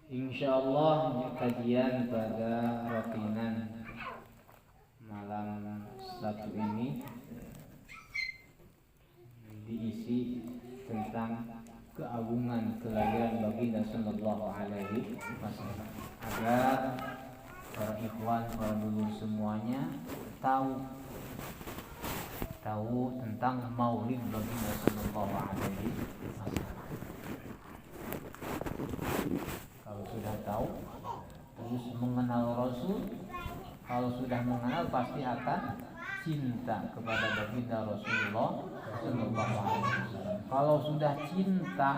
Insyaallah kajian pada rutinan malam satu ini diisi tentang keagungan kelahiran baginda sallallahu alaihi wasallam, agar para ikhwan, para dulur semuanya tahu tentang maulid baginda sallallahu alaihi wasallam. Kalau sudah tahu, terus mengenal Rasul. Kalau sudah mengenal, pasti akan cinta kepada baginda Rasulullah sallallahu alaihi wasallam. Kalau sudah cinta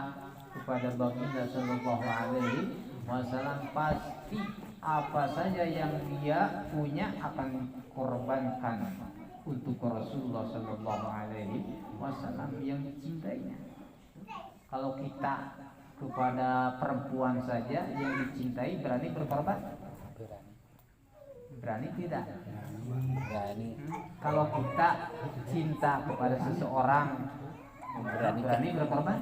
kepada baginda sallallahu alaihi wasallam, pasti apa saja yang dia punya akan korbankan untuk Rasulullah sallallahu alaihi wasallam yang dicintainya. Kalau kita kepada perempuan saja yang dicintai, berani berkorban? Berani tidak? Berani. Kalau kita cinta kepada seseorang, berani berkorban?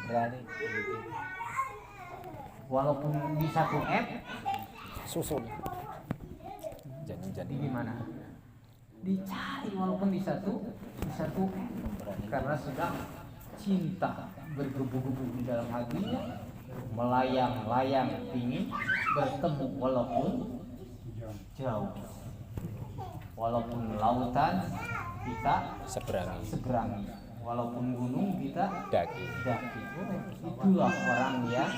Berani. Walaupun di satu M, Susun. Jadi gimana? Dicari walaupun di satu M, karena sudah cinta bergebu-gebu di dalam hatinya, melayang-layang ingin bertemu walaupun jauh, walaupun lautan kita seberangi, walaupun gunung kita daki. Itulah orang yang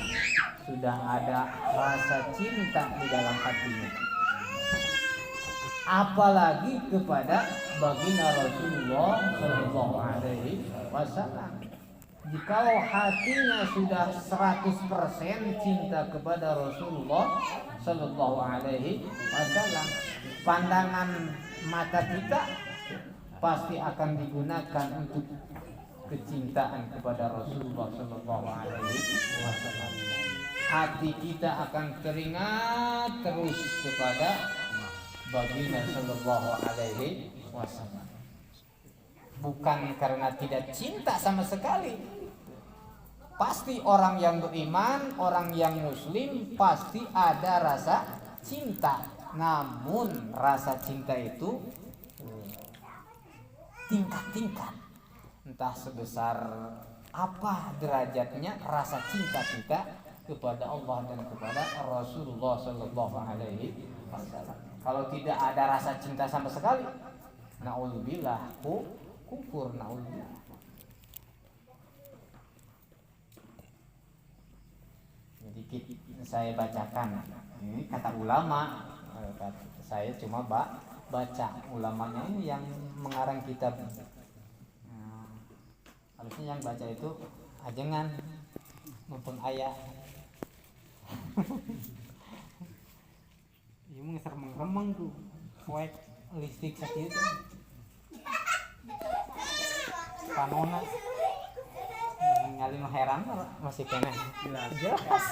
sudah ada rasa cinta di dalam hatinya, apalagi kepada baginda Rasulullah sallallahu alaihi wasallam. Jikalau hatinya sudah 100% cinta kepada Rasulullah sallallahu alaihi wasallam, pandangan mata kita pasti akan digunakan untuk kecintaan kepada Rasulullah sallallahu alaihi wasallam. Hati kita akan teringat terus kepada baginda sallallahu alaihi wasallam. Bukan karena tidak cinta sama sekali. Pasti orang yang beriman, orang yang muslim pasti ada rasa cinta. Namun rasa cinta itu tingkat-tingkat. Entah sebesar apa derajatnya rasa cinta kita kepada Allah dan kepada Rasulullah sallallahu alaihi wasallam. Kalau tidak ada rasa cinta sama sekali, naudzubillah, kufur, naudzubillah. Jadi saya bacakan, ini kata ulama, saya cuma baca. Ulamanya ini yang mengarang kitab. Harusnya yang baca itu ajengan maupun ayah. Ini mengeser mengremeng tuh, kuek listrik sakit itu. Panona ngalin heran masih kena jelas.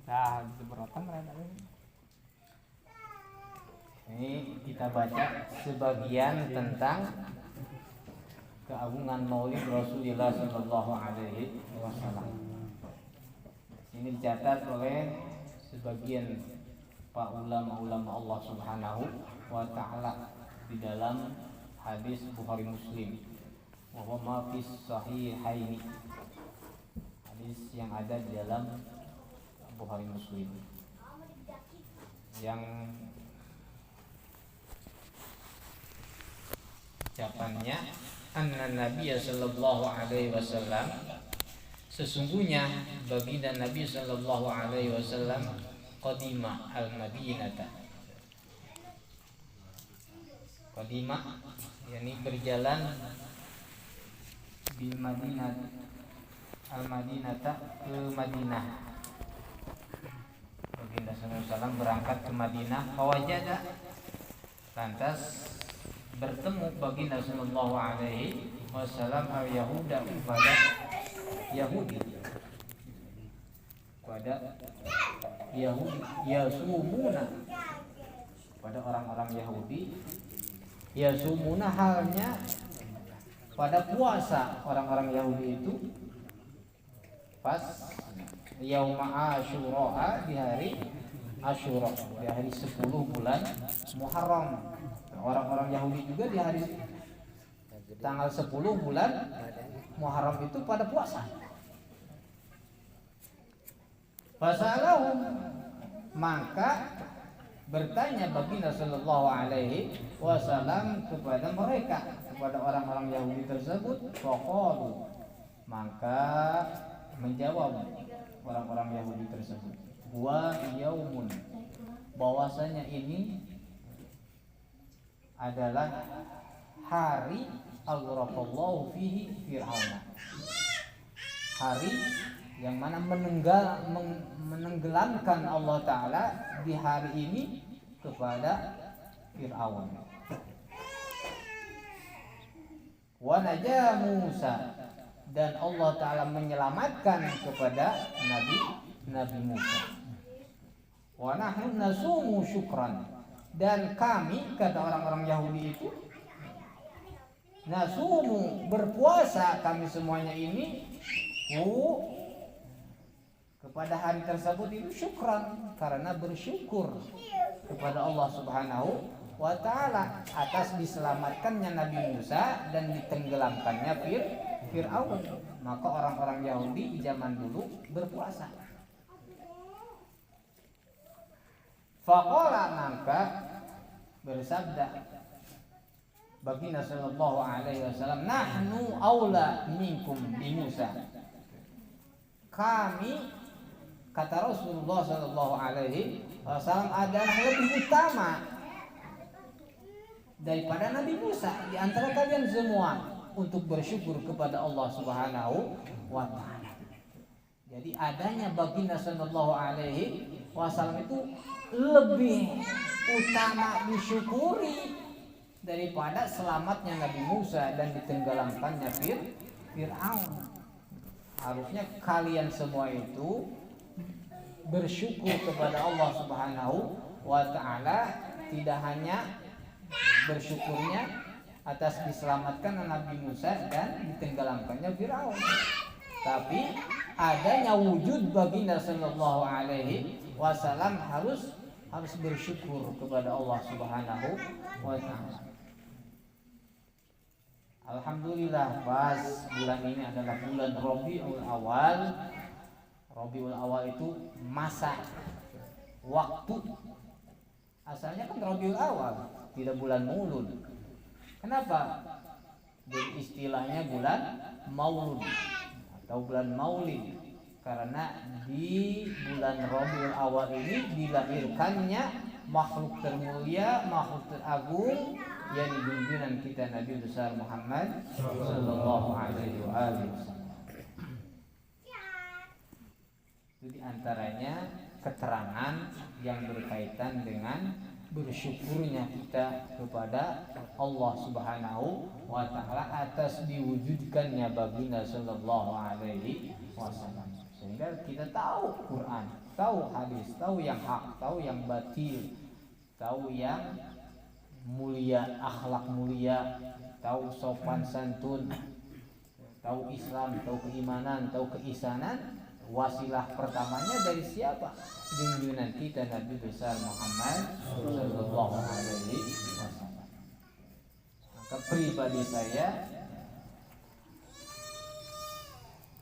Nah, seberatan rada. Ini kita baca sebagian tentang keagungan maulid Rasulullah sallallahu alaihi wasallam. Ini dicatat oleh sebagian para ulama Allah Subhanahu wa taala di dalam hadis Bukhari Muslim, wa ma fis sahihaini, hadis yang ada di dalam Bukhari Muslim, yang ucapannya anna Nabi sallallahu alaihi wasallam, sesungguhnya baginda Nabi sallallahu alaihi wasallam qadima al-Madinata. Qadima yakni berjalan di Madinah, al-Madinata, ke Madinah. Baginda sallallahu alaihi wasallam berangkat ke Madinah, fawajada, lantas bertemu baginda sallallahu alaihi wasallam al-Yahuda, pada Yahudi, yasumuna, pada orang-orang Yahudi, yasumuna halnya pada puasa orang-orang Yahudi itu pas Yauma Asyura, di hari Asyura, di hari 10 bulan Muharram. Orang-orang Yahudi juga di hari tanggal 10 bulan Muharram itu pada puasa. Fasalahum, maka bertanya baginda sallallahu alaihi wasallam kepada mereka, kepada orang-orang Yahudi tersebut. Faqalu, maka menjawab orang-orang Yahudi tersebut, wa yaumun, bahwasanya ini adalah hari aghraqallahu fihi Fir'auna, hari yang mana menenggelamkan Allah Ta'ala di hari ini kepada Fir'aun. Wa najaa Musa, dan Allah Ta'ala menyelamatkan kepada Nabi Musa. Wa nahnu nasumu syukran, dan kami, kata orang-orang Yahudi itu, nasumu, berpuasa kami semuanya ini kepada hari tersebut itu syukran, karena bersyukur kepada Allah Subhanahu wa Ta'ala atas diselamatkannya Nabi Musa dan ditenggelamkannya Fir'aun. Maka orang-orang Yahudi zaman dulu berpuasa. Faqala, maka bersabda baginda sallallahu alaihi wasallam, nahnu aula minkum bi Musa, kami, kata Rasulullah sallallahu alaihi wasallam, adalah lebih utama daripada Nabi Musa di antara kalian semua untuk bersyukur kepada Allah Subhanahu wa Ta'ala. Jadi adanya baginda sallallahu alaihi wasallam itu lebih utama disyukuri daripada selamatnya Nabi Musa dan ditenggelamkannya Fir'aun. Harusnya kalian semua itu bersyukur kepada Allah Subhanahu wa Ta'ala, tidak hanya bersyukurnya atas diselamatkan Nabi Musa dan ditenggelamkannya Fir'aun, tapi adanya wujud baginda sallallahu alaihi wasallam harus bersyukur kepada Allah Subhanahu wa Ta'ala. Alhamdulillah, pas bulan ini adalah bulan Rabiul Awal. Rabiul Awal itu masa, waktu. Asalnya kan Rabiul Awal, tidak bulan Maulud. Kenapa? Jadi istilahnya bulan Maulud atau bulan Maulid, karena di bulan Rabiul Awal ini dilahirkannya makhluk termulia, makhluk teragung, yakni junjungan kita Nabi besar Muhammad sallallahu alaihi wasallam. Itu diantaranya keterangan yang berkaitan dengan bersyukurnya kita kepada Allah Subhanahu wa Ta'ala atas diwujudkannya baginda sallallahu alaihi wasallam, sehingga kita tahu Quran, tahu hadis, tahu yang hak, tahu yang batil, tahu yang mulia, akhlak mulia, tahu sopan santun, tahu Islam, tahu keimanan, tahu keisanan. Wasilah pertamanya dari siapa? Junjungan kita Nabi besar Muhammad sallallahu alaihi wasallam. Maka pribadi saya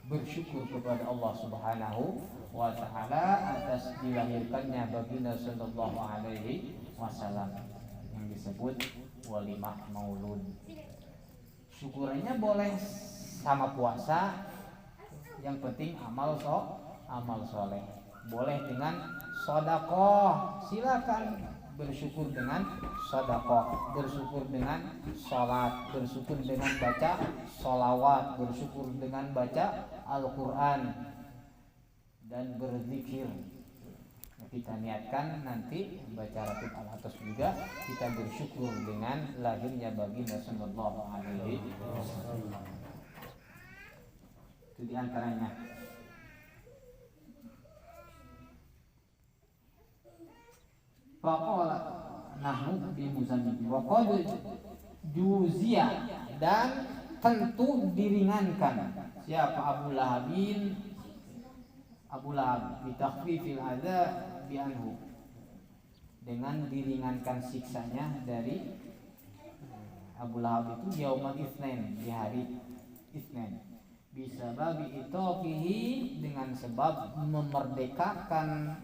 bersyukur kepada Allah Subhanahu wa Ta'ala atas dilahirkannya baginda sallallahu alaihi wasallam yang disebut walimah maulud. Syukurnya boleh sama puasa, yang penting amal soleh. Boleh dengan sedekah, silakan bersyukur dengan sedekah, bersyukur dengan sholat, bersyukur dengan baca sholawat, bersyukur dengan baca Al-Quran dan berzikir. Kita niatkan nanti baca Ratib Al-Atas juga, kita bersyukur dengan lahirnya baginda sallallahu alaihi wasallam. Itu diantaranya. Faqala nahnu bi muzammil wa qad juzia, dan tentu diringankan siapa Abu Lahabin Abu Lahab bitakhfifil adza bi anhu, dengan diringankan siksanya dari Abu Lahab itu yaumal itsnain, di hari Itsnain, bisa babi itofihi, dengan sebab memerdekakan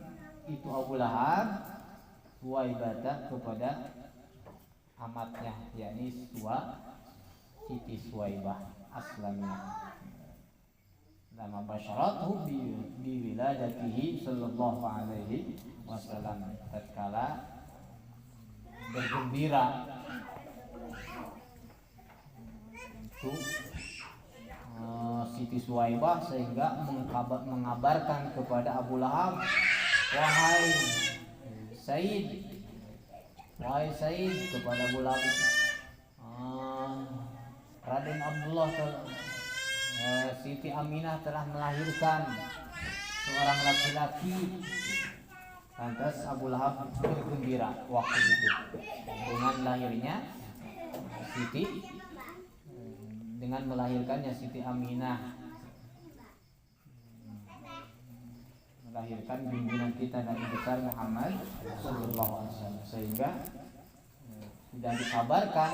itu Abu Lahab Suwaibah kepada amatnya, yakni Siti Suwaibah Aslamiyah. Lama basyarathu bi wiladatihi sallallahu alaihi wasallam, tatkala bergembira itu Siti Suwaibah sehingga mengabarkan kepada Abu Lahab, wahai Said, kepada Abu Lahab, Raden Abdullah Siti Aminah telah melahirkan seorang laki-laki. Lantas Abu Lahab bergembira waktu itu dengan lahirnya dengan melahirkannya Siti Aminah, melahirkan junjungan kita Nabi besar Muhammad sallallahu alaihi wasallam, sehingga sudah dikabarkan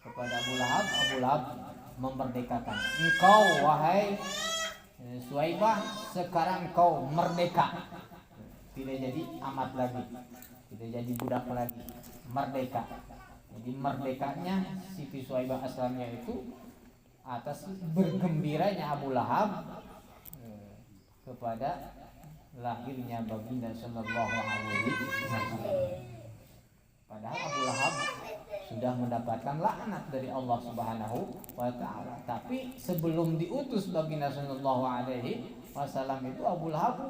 kepada Abu Lahab memerdekakan engkau, wahai Suwaibah, sekarang engkau merdeka, tidak jadi amat lagi, tidak jadi budak lagi, merdeka. Jadi merdekanya Siti Suwaibah Aslamiyah itu atas bergembiranya Abu Lahab kepada lahirnya baginda sallallahu alaihi wasallam. Padahal Abu Lahab sudah mendapatkan laknat dari Allah Subhanahu wa taala. Tapi sebelum diutus baginda sallallahu alaihi wasallam itu Abu Lahab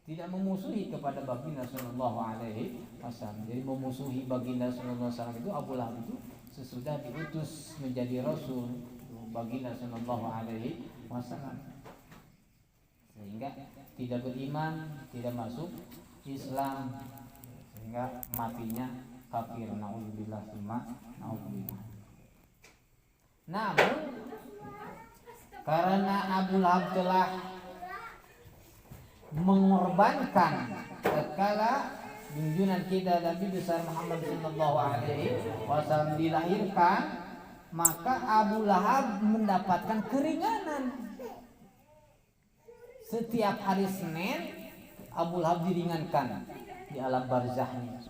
tidak memusuhi kepada baginda sallallahu alaihi wasallam. Jadi memusuhi baginda sallallahu alaihi wasallam itu Abu Lahab itu sesudah diutus menjadi rasul baginda sallallahu alaihi wasallam, sehingga tidak beriman, tidak masuk Islam, sehingga matinya kafir. Naudzubillah summa naudzubillah. Namun karena Abu Lahab telah mengorbankan tatkala junjungan kita Nabi besar Muhammad sallallahu alaihi wasallam dilahirkan, maka Abu Lahab mendapatkan keringanan. Setiap hari Senin Abu Lahab diringankan di alam barzahnya,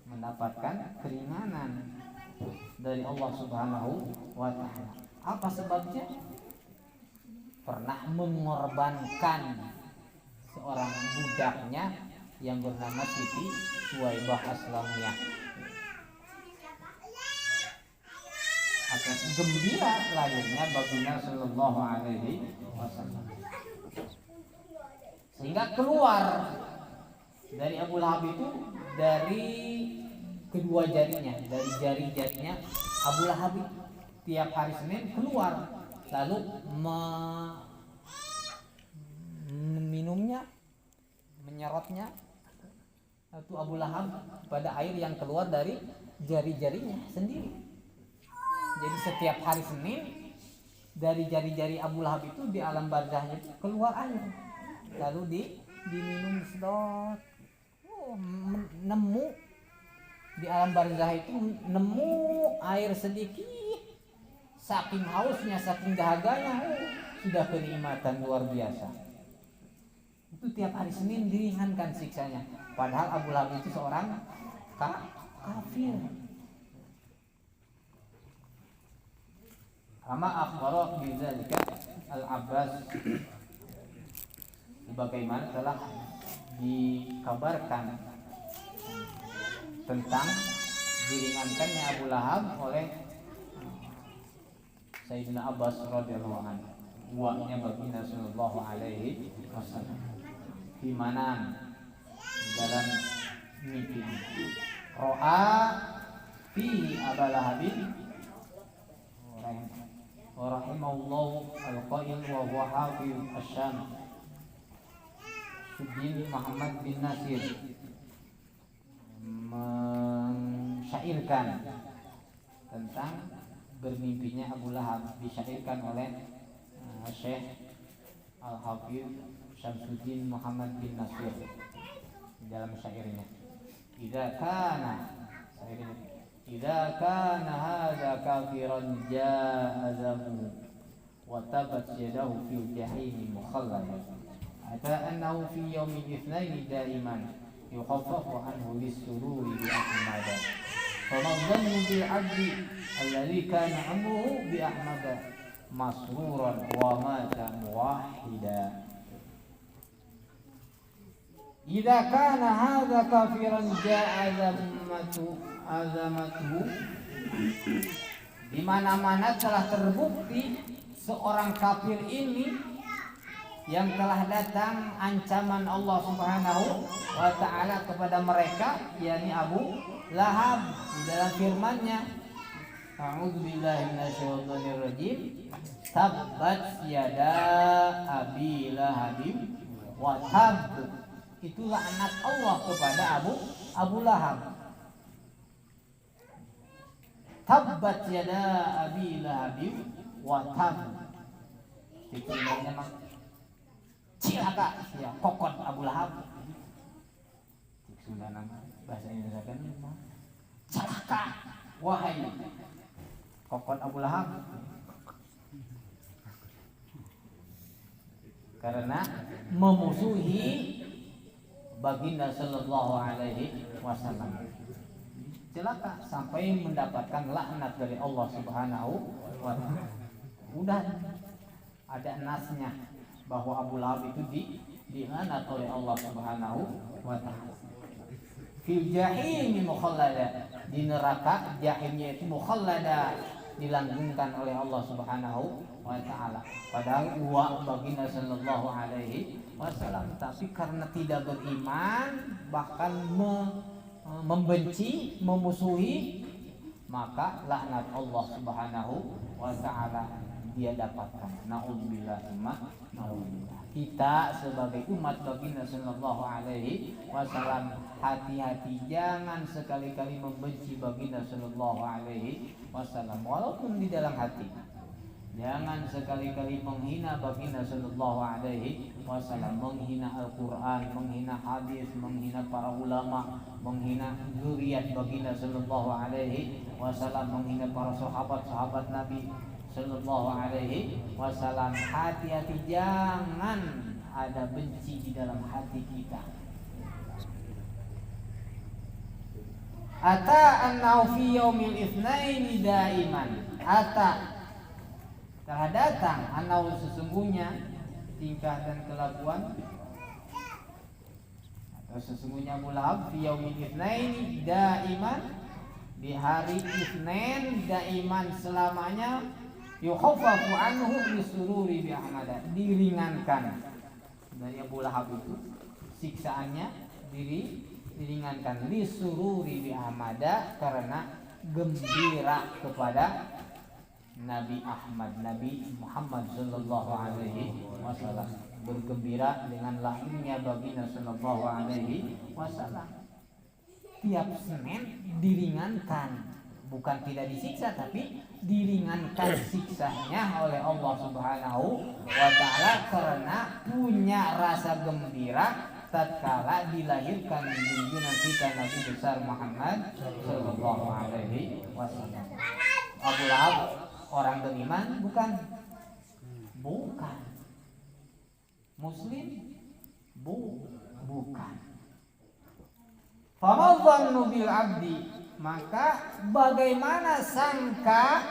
mendapatkan keringanan dari Allah Subhanahu wa taala. Apa sebabnya? Pernah mengorbankan seorang budaknya yang bernama Siti Suwaibah Aslamiyah. Akan gembira lahirnya baginda sallallahu alaihi wasallam, sehingga keluar dari Abu Lahab itu, dari kedua jarinya, dari jari-jarinya Abu Lahab itu tiap hari Senin keluar, lalu meminumnya, menyerotnya itu Abu Lahab pada air yang keluar dari jari-jarinya sendiri. Jadi setiap hari Senin dari jari-jari Abu Lahab itu di alam barzahnya itu keluar air, lalu diminum sedot. Nemu di alam barzah itu, nemu air sedikit, saking hausnya, saking dahaganya, sudah kenikmatan luar biasa. Itu tiap hari Senin diringankan siksanya, padahal Abu Lahab itu seorang kafir. Kama akhbara bidzalika Al-Abbas, sebagaimana telah dikabarkan tentang diringankannya Abu Lahab oleh Sayyidina Abbas radhiyallahu anhu, uaknya baginda sallallahu alaihi wasallam, di mana dalam mimpi ro'a fihi Abu Lahab rahimahullah al-qail wa huwa hafiz asy-Syam Suddin Muhammad bin Nasir mensyairkan tentang bermimpinya Abu Lahab disyairkan oleh Syekh Al-Hafidz Syamsuddin Muhammad bin Nasir dalam syairnya. Idza kana hadza kafiran ja'azahu wa tabat yadahu fil jahim mukhalladan ata annahu fi yaumil itsnain daiman yukhaffafu anhu lis-sururi bi ahmada fama dhannu bil 'abdi alladhi kana amruhu bi ahmada masruran wa mata muwahhida. Idza kana hadza kafiran azamatu di mana-mana telah terbukti seorang kafir ini yang telah datang ancaman Allah Subhanahu wa taala kepada mereka, yakni Abu Lahab di dalam firman-Nya, A'udzubillahi minasyaitonirrajim, tabbat yada abi lahabim wa tab. Itu laknat Allah kepada Abu Lahab. Tabbat yada abi lahabim wa tab. Itu memang cilaka ya kokot Abu Lahab. Sunda bahasa Indonesia kan celaka wahai kokot Abu Lahab. Karena memusuhi baginda sallallahu alaihi wasallam. Celaka sampai mendapatkan laknat dari Allah Subhanahu wa taala. Udah ada nasnya bahwa Abu Lahab itu dilaknat oleh Allah Subhanahu wa taala. Fil jahim mukhallada, di neraka jahimnya itu mukhallada, dilanggengkan oleh Allah Subhanahu wa taala. Padahal uwa baginda sallallahu alaihi wasallam, tapi karena tidak beriman bahkan membenci, memusuhi, maka laknat Allah Subhanahu wa taala dia dapatkan. Naudzubillah. Kita sebagai umat baginda sallallahu alaihi wasallam hati-hati, jangan sekali-kali membenci baginda sallallahu alaihi wasallam walaupun di dalam hati. Jangan sekali-kali menghina baginda sallallahu alaihi wasallam, menghina Al-Qur'an, menghina hadis, menghina para ulama, menghina zuriat baginda sallallahu alaihi wasallam, menghina para sahabat-sahabat Nabi sallallahu alaihi wasallam. Hati-hati, jangan ada benci di dalam hati kita. Ata annahu fi yaumil itsnaini daiman. Ata telah datang, anau sesungguhnya tingkah dan kelakuan atau sesungguhnya Abu Lahab fi yaumil itsnaini daiman, di hari Itsnain daiman selamanya, yukhaffafu anhu bisururi bi ahmada, diringankan dari Abu Lahab itu siksaannya, diringankan lisururi bi ahmada, karena gembira kepada Nabi Ahmad, Nabi Muhammad sallallahu alaihi wasallam, bergembira dengan lahirnya baginda sallallahu alaihi wasallam. Tiap Senin diringankan, bukan tidak disiksa tapi diringankan siksanya oleh Allah Subhanahu wa taala, karena punya rasa gembira tatkala dilahirkan junjungan kita Nabi besar Muhammad sallallahu alaihi wasallam. Abu Lahab orang beriman bukan muslim, bukan. Fama dhannu bil abdi, maka bagaimana sangka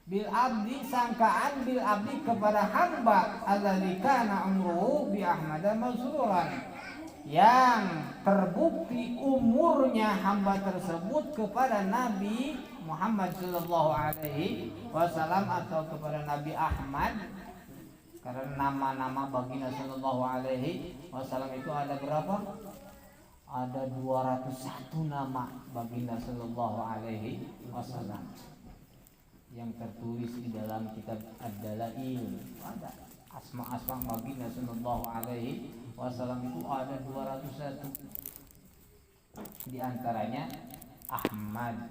bil abdi, sangkaan bil abdi kepada hamba alladzi kana umruhu bi ahmada masruran, yang terbukti umurnya hamba tersebut kepada Nabi Muhammad sallallahu alaihi wasallam atau kepada Nabi Ahmad. Karena nama-nama baginda sallallahu alaihi wasallam itu ada berapa? Ada 201 nama baginda sallallahu alaihi wasallam yang tertulis di dalam kitab Ad-Dalail. Ada asma-asma baginda sallallahu alaihi wasallam itu ada 201. Di antaranya Ahmad,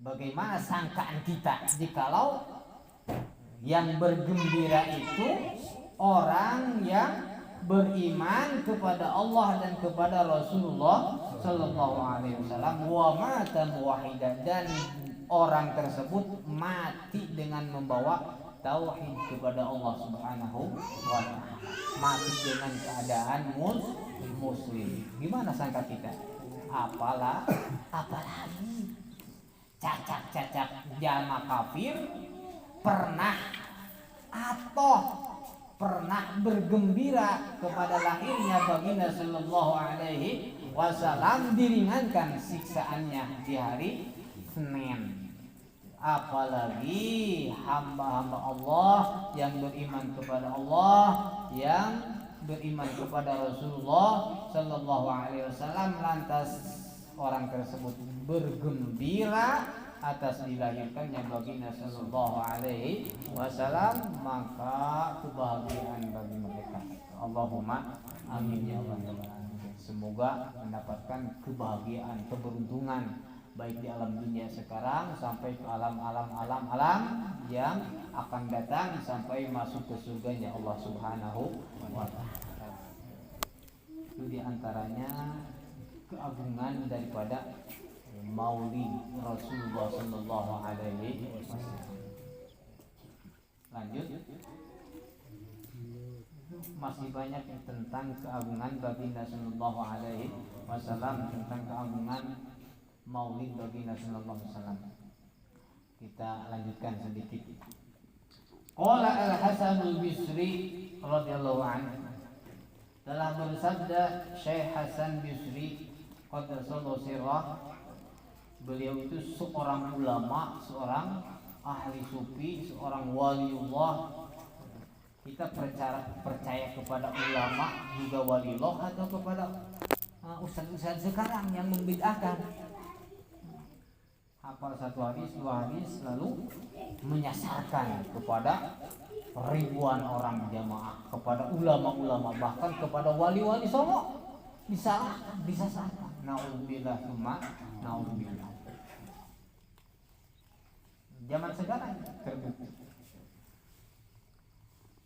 bagaimana sangkaan kita jikalau yang bergembira itu orang yang beriman kepada Allah dan kepada Rasulullah Sallallahu Alaihi Wasallam, wa mata muwahhidan, dan orang tersebut mati dengan membawa tauhid kepada Allah Subhanahu wa Ta'ala, mati dengan keadaan muslim. Gimana sangka kita? Apalagi cacak-cacak jalma kafir pernah bergembira kepada lahirnya baginda Sallallahu Alaihi Wasallam, diringankan siksaannya di hari Senin. Apalagi hamba-hamba Allah yang beriman kepada Allah, yang beriman kepada Rasulullah Sallallahu Alaihi Wasallam, lantas orang tersebut bergembira atas dilahirkannya baginda Sallallahu Alaihi Wasallam, maka kebahagiaan bagi mereka. Allahumma amin ya rabbal alamin. Semoga mendapatkan kebahagiaan, keberuntungan baik di alam dunia sekarang sampai ke alam yang akan datang sampai masuk ke surganya Allah Subhanahu wa Ta'ala. Itu diantaranya keagungan daripada Maulid Rasulullah Sallallahu Alaihi Wasallam. Lanjut, masih banyak tentang keagungan baginda Sallallahu Alaihi Wasallam, tentang keagungan Maulid baginda Sallallahu Alaihi Wasallam. Kita lanjutkan sedikit. Qala Al-Hasan Al-Bisri radhiyallahu anhu, telah bersabda Syekh Hasan Bisri qaddasallahu sirrah, beliau itu seorang ulama, seorang ahli sufi, seorang waliullah. Kita percaya kepada ulama juga waliullah, atau kepada ustaz-ustaz sekarang yang membid'ahkan, hafal satu hadis, dua hadis, lalu menyasarkan kepada ribuan orang jamaah, kepada ulama-ulama, bahkan kepada wali-wali songo, disalahkan, disasarkan. Naudzubillah summa naudzubillah. Zaman sekarang terbukti.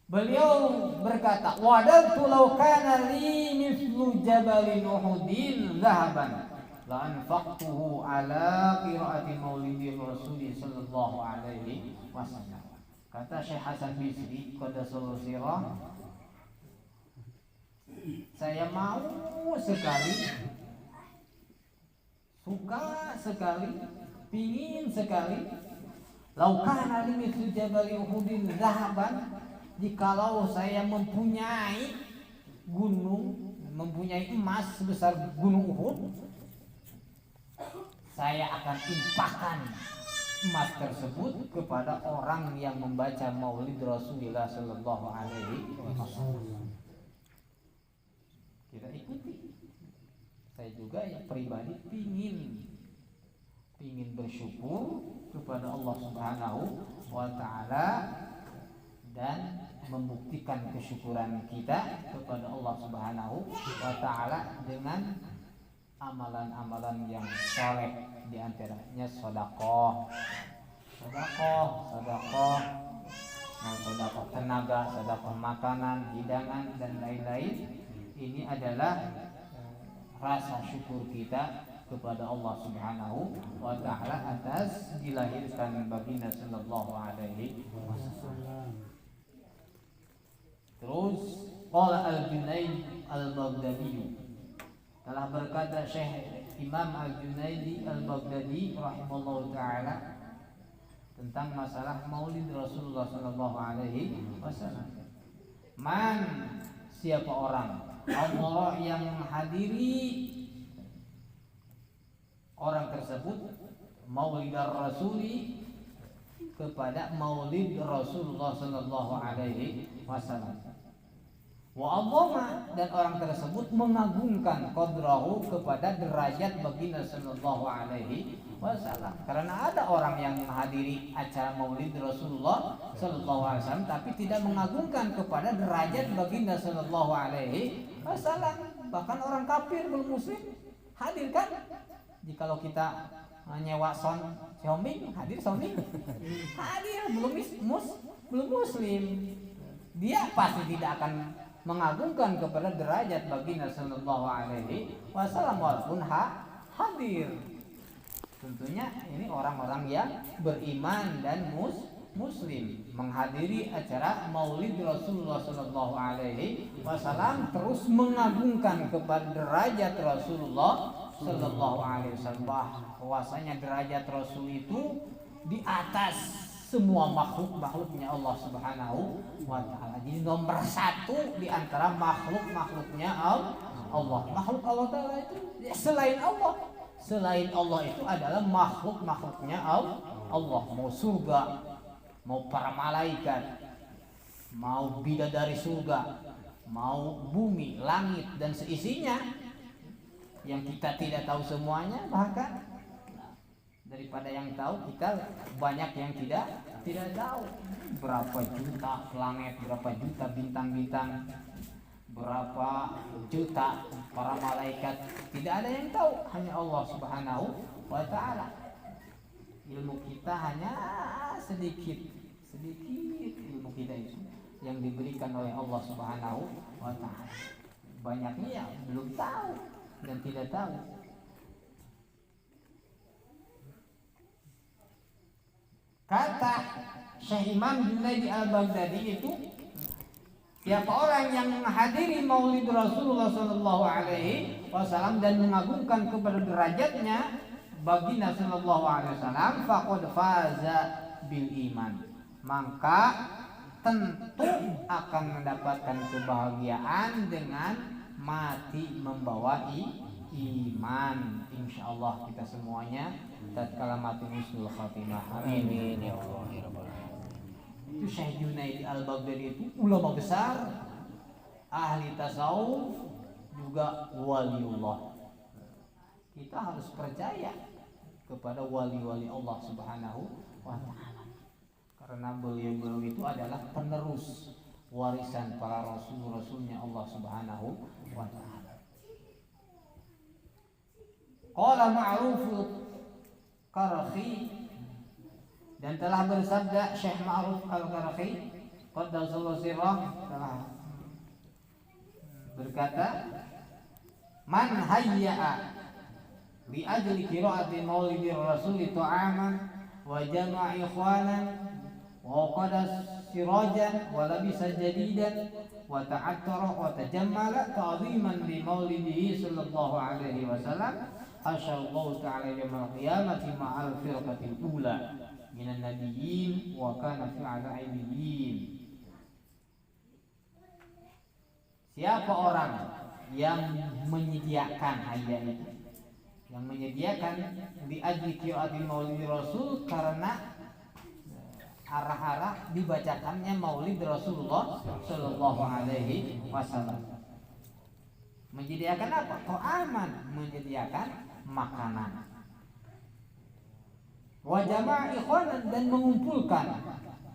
Beliau berkata, wadadtu law kana li mithlu jabalin uhudin dhahaban la anfaqtuhu ala qiraati maulidi Rasul sallallahu alaihi wasallam. Kata Syekh Hasan Bisri qaddasallahu sirrah, saya mau sekali, suka sekali, pingin sekali, laukana limithlu jabali uhudin zahaban, jikalau saya mempunyai gunung, mempunyai emas sebesar gunung Uhud, saya akan infakkan emas tersebut kepada orang yang membaca Maulid Rasulullah Sallallahu Alaihi Wasallam. Kita ikuti. Saya juga yang pribadi pingin bersyukur kepada Allah Subhanahu wa Ta'ala dan membuktikan kesyukuran kita kepada Allah Subhanahu wa Ta'ala dengan amalan-amalan yang saleh, di antaranya sedekah, sedekah tenaga, sedekah makanan, hidangan dan lain-lain. Ini adalah rasa syukur kita kepada Allah Subhanahu wa Ta'ala atas dilahirkan baginda Sallallahu Alaihi Wasallam. Terus qala Al-Junaid Al-Baghdadi, telah berkata Syekh Imam Al-Junaidi Al-Baghdadi rahimahullah ta'ala tentang masalah Maulid Rasulullah Sallallahu Alaihi Wasallam. Man, siapa orang, Allah yang menghadiri orang tersebut Maulid Rasuli, kepada Maulid Rasulullah Sallallahu Alaihi Wasallam. Wa Allah, dan orang tersebut mengagungkan qadrahu, kepada derajat baginda Sallallahu Alaihi Wasallam. Karena ada orang yang menghadiri acara Maulid Rasulullah Sallallahu Alaihi Wasallam tapi tidak mengagungkan kepada derajat baginda Sallallahu Alaihi Wasallam. Bahkan orang kafir belum muslim hadir kan? Jikalau kita nyewa Xiaomi, hadir Xiaomi, hadir belum muslim, dia pasti tidak akan mengagungkan kepada derajat baginda sallallahu alaihi wasallam walaupun hadir. Tentunya ini orang-orang yang beriman dan muslim menghadiri acara Maulid Rasulullah sallallahu alaihi wasallam, terus mengagungkan kepada derajat Rasulullah sallallahu alaihi wasallam. Bahwasanya derajat Rasul itu di atas semua makhluknya Allah Subhanahu wa taala. Jadi nomor satu di antara makhluknya Allah. Makhluk Allah taala itu selain Allah. Selain Allah itu adalah makhluknya Allah. Mau surga, mau para malaikat, mau bidadari surga, mau bumi, langit dan seisinya yang kita tidak tahu semuanya, bahkan daripada yang tahu kita banyak yang tidak tahu. Berapa juta planet, berapa juta bintang-bintang, berapa juta para malaikat, tidak ada yang tahu, hanya Allah Subhanahu wa taala. Ilmu kita hanya sedikit ilmu kita itu yang diberikan oleh Allah Subhanahu wa taala. Banyaknya yang belum tahu dan tidak tahu. Kata Syekh Imam Junaidi Al-Baghdadi itu, siapa orang yang menghadiri Maulid Rasulullah sallallahu alaihi wasallam dan mengagungkan kepada derajatnya baginda sallallahu alaihi wasallam, faqad faza bil iman, maka tentu akan mendapatkan kebahagiaan dengan mati membawa iman. Insyaallah kita semuanya tatkala mati husnul khatimah. Amin ya Allah ya rabbal alamin. Itu Syekh Junaidi Al-Baghdadi itu ulama besar, ahli tasawuf, juga waliullah. Kita harus percaya kepada wali-wali Allah Subhanahu wa taala. Karena beliau itu adalah penerus warisan para rasul-rasulnya Allah Subhanahu wa taala. Qala Ma'ruf Qarqi, dan telah bersabda Syekh Ma'ruf Al-Qarqi qaddasallahu sirrah, telah berkata, man hayya'a bi ajli qira'ati maulidir rasul ta'aman wa jama'a ikhwanan wa qada sirajan wa labisa jadidan wa ta'attara wa tajammala ta'ziman li maulidihi sallallahu alaihi wasallam, hasyallahu ta'ala yaumil qiyamati ma'al firqatil ula minan nabiyyin wa kana fi'ala aibiyyin. Siapa orang yang menyediakan hayya itu, yang menyediakan di ajli qiraati maulid rasul, karena arah-arah dibacakannya maulid Rasulullah sallallahu alaihi wasallam. Menyediakan apa? Ta'aman, menyediakan makanan. Wa jama'a ikhwanan, dan mengumpulkan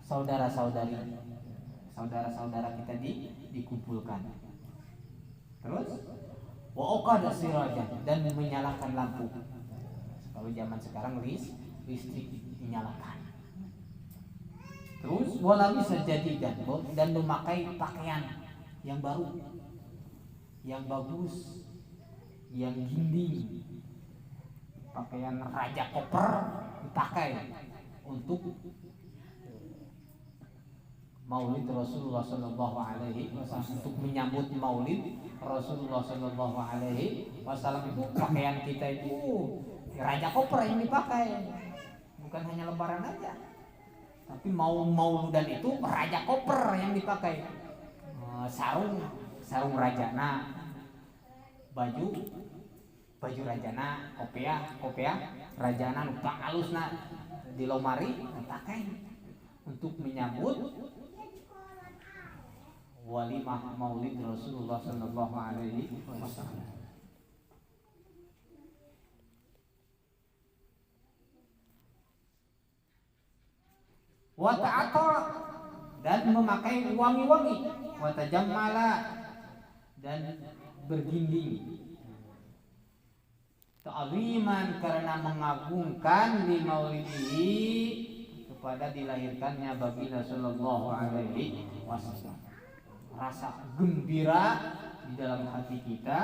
saudara-saudari, saudara-saudara kita dikumpulkan. Terus wa uqada sirajan, dan menyalakan lampu. Kalau zaman sekarang listrik dinyalakan. Terus wala bisa jadidan, dan memakai pakaian yang baru, yang bagus, yang ginding. Pakaian raja koper dipakai untuk Maulid Rasulullah sallallahu alaihi wasallam, untuk menyambut Maulid Rasulullah sallallahu alaihi wasallam. Itu pakaian kita itu raja koper yang dipakai, bukan hanya lebaran aja, tapi mauludan itu raja koper yang dipakai. Sarung rajana, baju rajana, kopiah rajana, numpang halusna di lomari dipakai untuk menyambut walimah Maulid Rasulullah sallallahu alaihi wasallam. Wa ta'athara, dan memakai wangi-wangi, wa tajammala, dan berginding. ta'ziman karena mengagungkan li maulidihi kepada dilahirkannya baginda sallallahu alaihi wasallam. Rasa gembira di dalam hati kita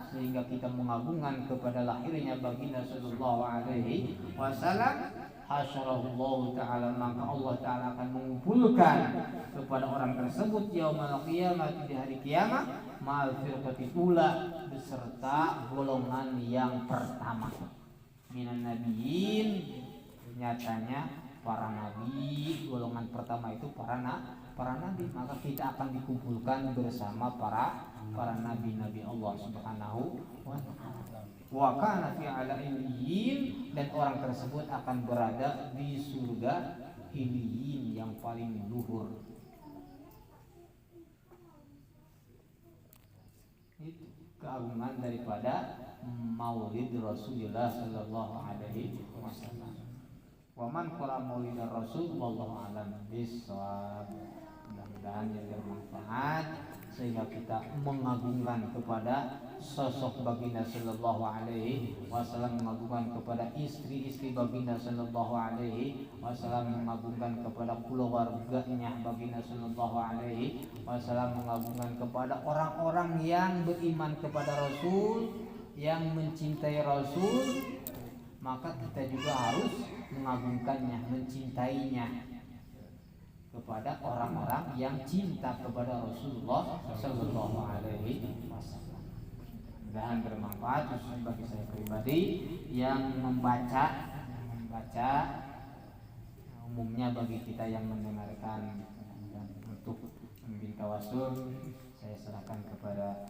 sehingga kita mengagungkan kepada lahirnya baginda sallallahu alaihi wasallam. Hasyarallahu ta'ala, maka Allah ta'ala akan mengumpulkan kepada orang tersebut yaumul qiyamah, di hari kiamat, ma'al firqatil ula, beserta golongan yang pertama minan nabiyyin, nyatanya para nabi, golongan pertama itu para nabi, maka kita akan dikumpulkan bersama para nabi-nabi Allah Subhanahu wa ta'ala. Wa kana fi ala illiyin, dan orang tersebut akan berada di surga illiyin yang paling luhur. Itu keagungan daripada maulid Rasulullah sallallahu alaihi wasallam. Wa man qara maulid Rasul wallahu alam bissawab. Mudah-mudahan yang bermanfaat sehingga kita mengagungkan kepada sosok baginda sallallahu alaihi wasallam, mengagungkan kepada istri-istri baginda sallallahu alaihi wasallam, mengagungkan kepada keluarganya baginda sallallahu alaihi wasallam, mengagungkan kepada orang-orang yang beriman kepada Rasul, yang mencintai Rasul, maka kita juga harus mengagungkannya, mencintainya kepada orang-orang yang cinta kepada Rasulullah sallallahu alaihi wasallam. Dan bermanfaat khusus bagi saya pribadi yang membaca umumnya bagi kita yang mendengarkan. Dan untuk membimbing tawasul saya serahkan kepada